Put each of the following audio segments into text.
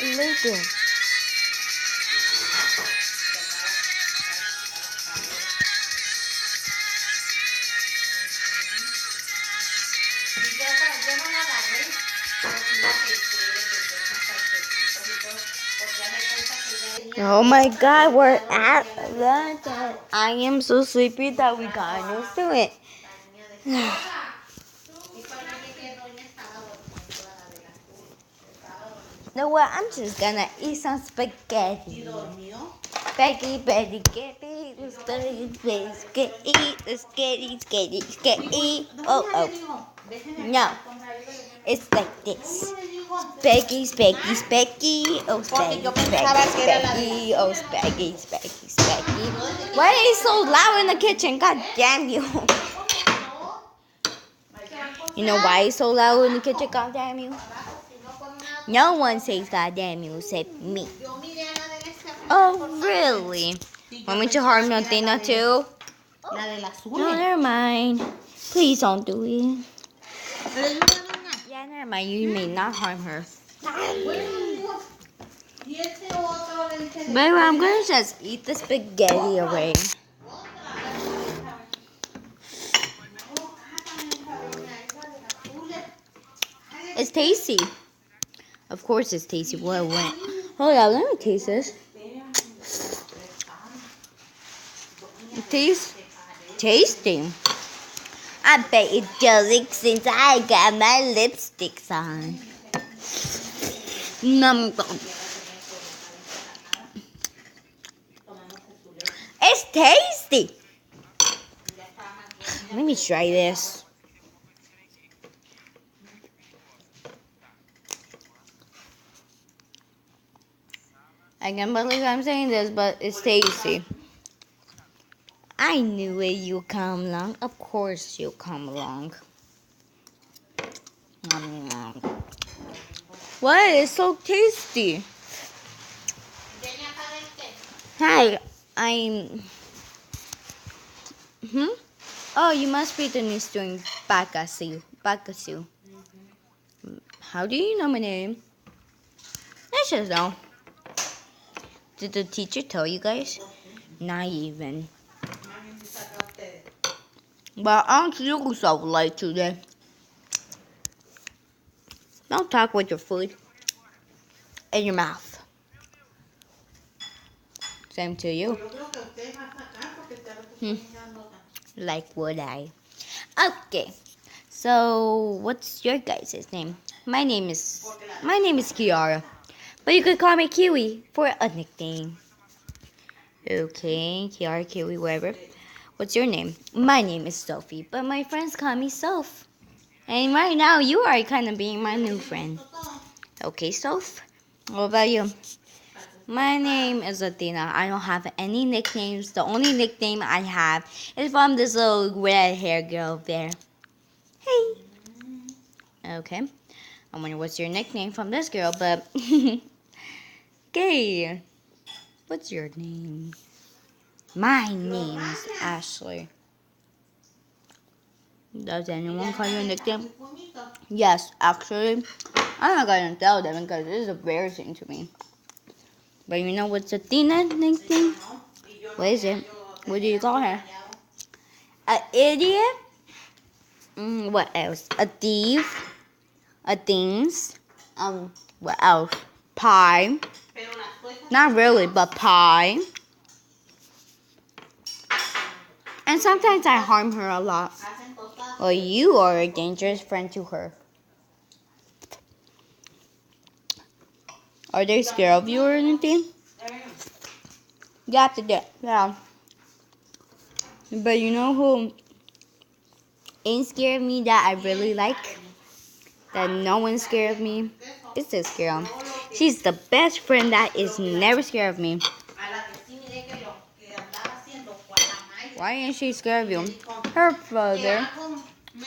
Later. Oh my God, we're at the. I am so sleepy that we got used to it. No, what? I'm just gonna eat some spaghetti. Spaghetti, spaghetti, spaghetti. Oh. No, it's like this. Spaghetti, spaghetti, spaghetti. Oh, spaghetti, spaghetti, oh, spaghetti, spaghetti, spaghetti. Why are you so loud in the kitchen? God damn you. You know why he's so loud in the kitchen? God damn you. No one says God damn you except me. Oh, really? Want me to harm Latina too? No, never mind. Please don't do it. Yeah, never mind. You may not harm her. But I'm gonna just eat the spaghetti away. It's tasty. Of course it's tasty. What went? Hold on, let me taste this. It tastes tasty. I bet it does since I got my lipsticks on. Num. It's tasty. Let me try this. I can't believe I'm saying this, but it's tasty. I knew it. You come along. Of course you come along. What? It's so tasty. Hi, I'm. Oh, you must be the new student Bakasu. How do you know my name? I should know. Did the teacher tell you guys? Not even. But aren't you so late today? Don't talk with your food in your mouth. Same to you. Like would I? Okay. So what's your guys' name? My name is Kiara. But you could call me Kiwi for a nickname. Okay, Kiara, Kiwi, whatever. What's your name? My name is Sophie, but my friends call me Soph. And right now, you are kind of being my new friend. Okay, Soph? What about you? My name is Athena. I don't have any nicknames. The only nickname I have is from this little red hair girl there. Hey. Okay. I wonder what's your nickname from this girl, but... Okay. What's your name? My name's Ashley. Does anyone call you a nickname? Yes, actually. I'm not gonna tell them because it is embarrassing to me. But you know what's Athena's nickname? What is it? What do you call her? An idiot? What else? A thief? A things? What else? Pie. Not really, but pie. And sometimes I harm her a lot. Well, you are a dangerous friend to her. Are they scared of you or anything? Yeah. But you know who ain't scared of me that I really like? That no one's scared of me? It's this girl. She's the best friend that is never scared of me. Why ain't she scared of you? Her father,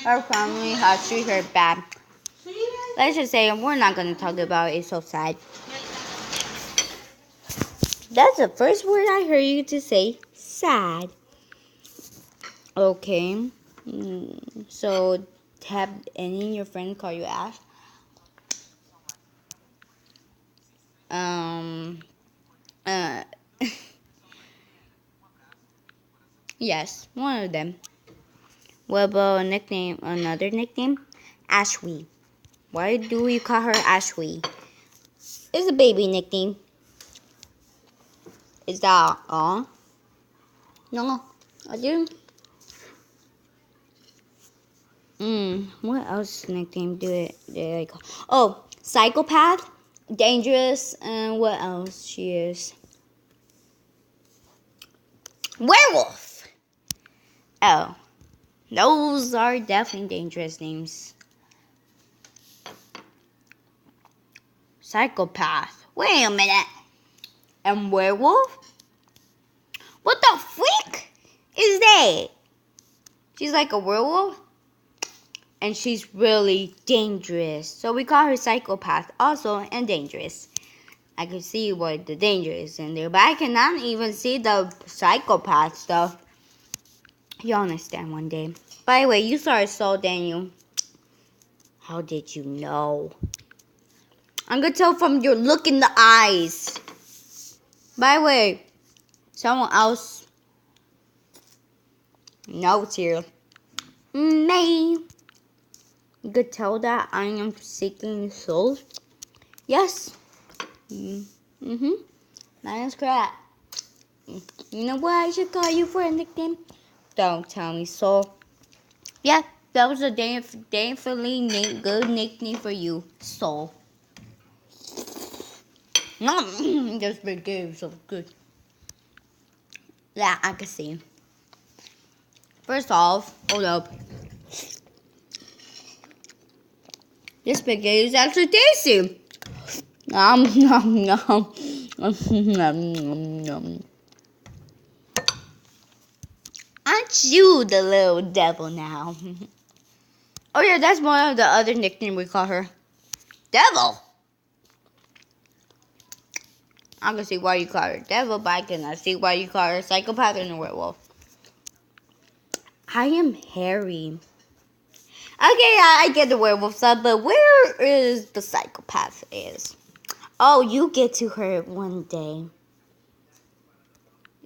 her family has treated her bad. Let's just say we're not going to talk about it. It's so sad. That's the first word I heard you to say. Sad. Okay. So, have any of your friends call you Ash? Yes, one of them. What about another nickname? Ashwee. Why do we call her Ashwee? It's a baby nickname. Is that all? No, I do. What else nickname do I call? Oh, psychopath, dangerous, and what else she is? Werewolf. Oh, those are definitely dangerous names. Psychopath. Wait a minute. And werewolf? What the freak is that? She's like a werewolf? And she's really dangerous. So we call her psychopath also and dangerous. I can see what the danger is in there, but I cannot even see the psychopath stuff. You'll understand one day. By the way, you saw her soul, Daniel. How did you know? I'm gonna tell from your look in the eyes. By the way, someone else knows here. Me. You could tell that I am seeking souls. Yes. That is correct. You know what I should call you for a nickname? Don't tell me Soul. Yeah, that was a definitely good nickname for you, Soul. No, this big game so good. Yeah, I can see. First off, hold up. This spaghetti is actually tasty. Nom nom nom. Nom nom nom. Aren't you the little devil now? Oh yeah, that's one of the other nicknames we call her. Devil. I can see why you call her devil, but I cannot see why you call her psychopath and a werewolf. I am Harry. Okay, I get the werewolf stuff, but where is the psychopath is? Oh, you get to her one day.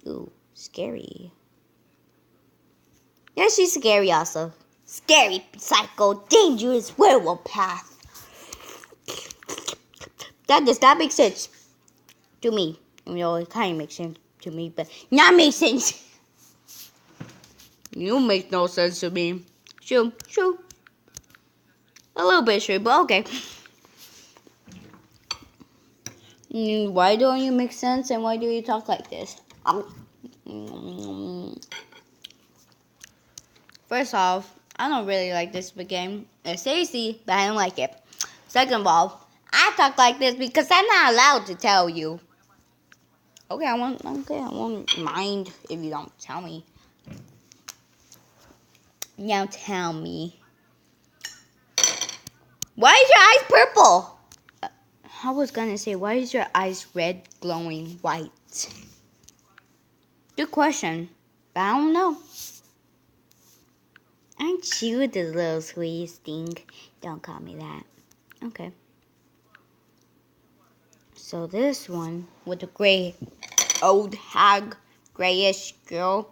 Ooh, scary. Yeah, she's scary also. Scary, psycho, dangerous werewolf path. That does not make sense to me. You know, it kind of makes sense to me, but not make sense. You make no sense to me. True. A little bit true, but okay. Why don't you make sense and why do you talk like this? First off, I don't really like this game. It's tasty, but I don't like it. Second of all, I talk like this because I'm not allowed to tell you. Okay, I won't mind if you don't tell me. Now tell me. Why is your eyes purple? I was gonna say, why is your eyes red, glowing white? Good question, but I don't know. Aren't you the little sweetest thing? Don't call me that. Okay. So this one with the gray, old hag, grayish girl.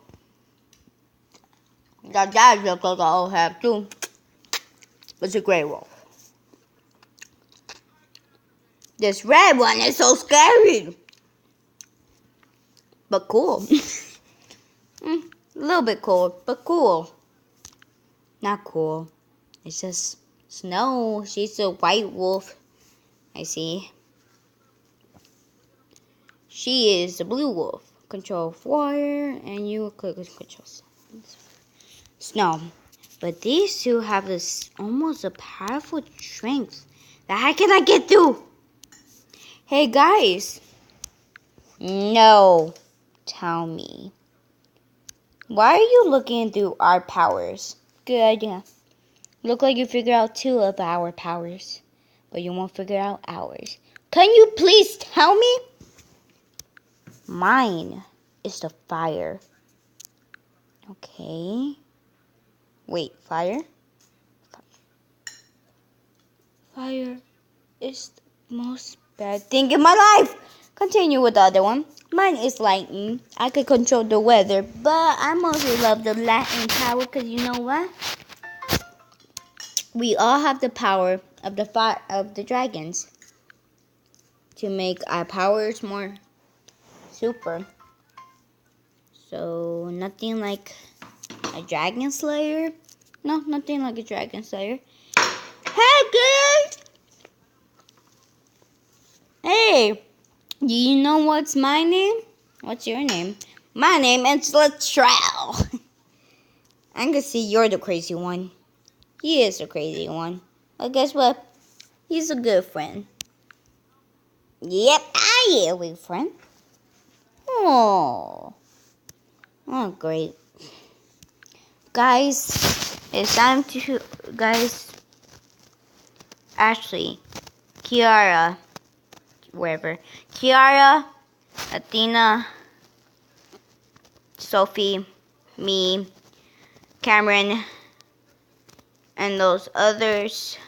That dad looks like an old hag too. It's a gray wolf. This red one is so scary. But cool. A little bit cold, but cool. Not cool. It's just Snow. She's a white wolf. I see. She is the blue wolf. Control water, and you click control Snow. But these two have this almost a powerful strength. The heck can I get through? Hey guys. No. Tell me. Why are you looking through our powers? Good idea. Look like you figured out 2 of our powers, but you won't figure out ours. Can you please tell me? Mine is the fire. Okay. Wait, fire? Fire is the most bad thing in my life. Continue with the other one. Mine is lightning. I could control the weather, but I mostly love the lightning power because you know what? We all have the power of the fire of the dragons to make our powers more super. So nothing like a dragon slayer. No, nothing like a dragon slayer. Hey guys! Hey, do you know what's my name? What's your name? My name is Latrell. I can see you're the crazy one. He is the crazy one. But guess what? He's a good friend. Yep, I am a good friend. Oh, great. Guys, it's time to, Ashley, Kiara, wherever. Kiara, Athena, Sophie, me, Cameron, and those others,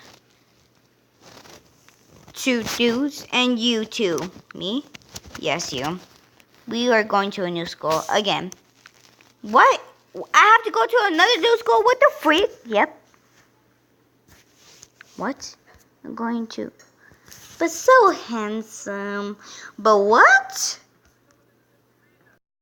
2 dudes, and you too. Me? Yes, you. We are going to a new school again. What? I have to go to another new school? What the freak? Yep. What? I'm going to. But so handsome. But what?